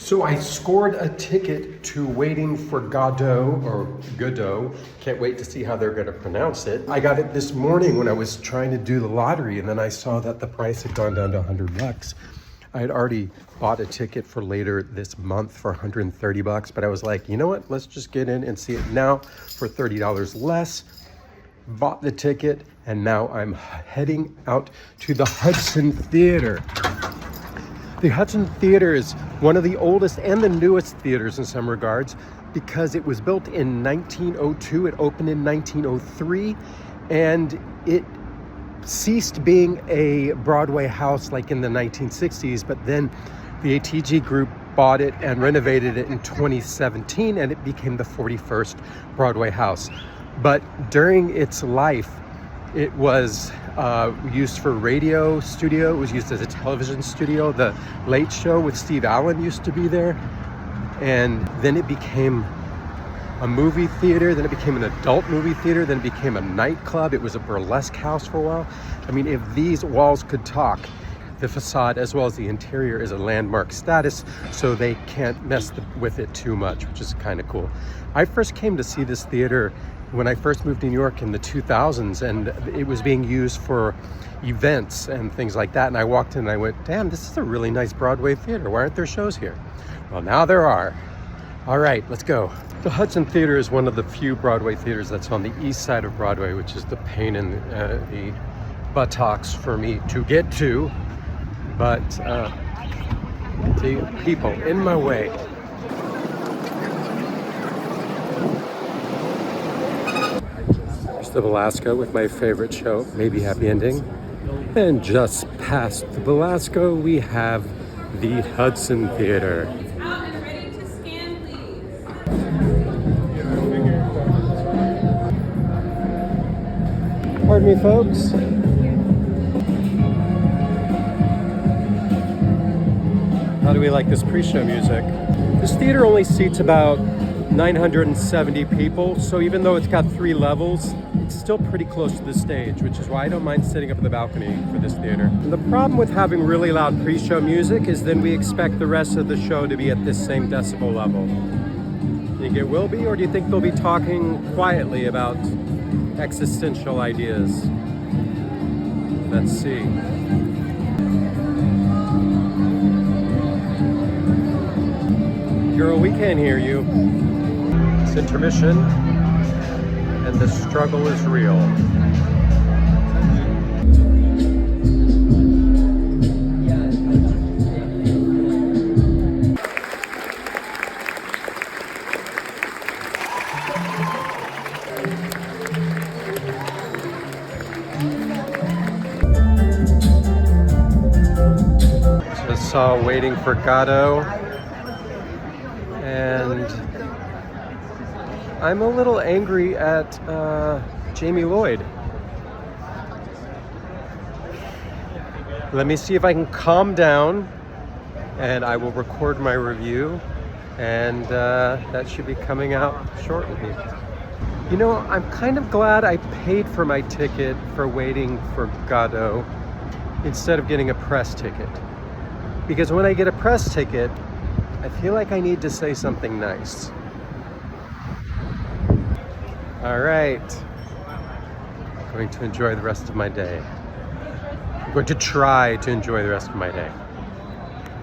So I scored a ticket to Waiting for Godot, or Godot. Can't wait to see how they're gonna pronounce it. I got it this morning when I was trying to do the lottery, and then I saw that the price had gone down to $100. I had already bought a ticket for later this month for $130, but I was like, you know what? Let's just get in and see it now for $30 less. Bought the ticket, and now I'm heading out to the Hudson Theatre. The Hudson Theatre is one of the oldest and the newest theaters in some regards because it was built in 1902. It opened in 1903, and it ceased being a Broadway house like in the 1960s, but then the ATG group bought it and renovated it in 2017, and it became the 41st Broadway house. But during its life, it was used for radio studio. It was used as a television studio. The Late Show with Steve Allen used to be there. And then it became a movie theater. Then it became an adult movie theater. Then it became a nightclub. It was a burlesque house for a while. I mean, if these walls could talk, the facade as well as the interior is a landmark status, so they can't mess with it too much, which is kind of cool. I first came to see this theater when I first moved to New York in the 2000s, and it was being used for events and things like that. And I walked in and I went, damn, this is a really nice Broadway theater. Why aren't there shows here? Well, now there are. All right, let's go. The Hudson Theatre is one of the few Broadway theaters that's on the east side of Broadway, which is the pain in the buttocks for me to get to. But the people in my way. There's the Belasco with my favorite show, Maybe Happy Ending. And just past the Belasco, we have the Hudson Theatre. Out and ready to scan, please. Pardon me, folks. How do we like this pre-show music? This theater only seats about 970 people, so even though it's got 3 levels, it's still pretty close to the stage, which is why I don't mind sitting up in the balcony for this theater. And the problem with having really loud pre-show music is then we expect the rest of the show to be at this same decibel level. Do you think it will be, or do you think they'll be talking quietly about existential ideas? Let's see. Girl, we can't hear you. It's intermission, and the struggle is real. Just saw Waiting for Godot. And I'm a little angry at Jamie Lloyd. Let me see if I can calm down, and I will record my review, and that should be coming out shortly. You know, I'm kind of glad I paid for my ticket for Waiting for Godot instead of getting a press ticket. Because when I get a press ticket, I feel like I need to say something nice. All right. I'm going to enjoy the rest of my day. I'm going to try to enjoy the rest of my day.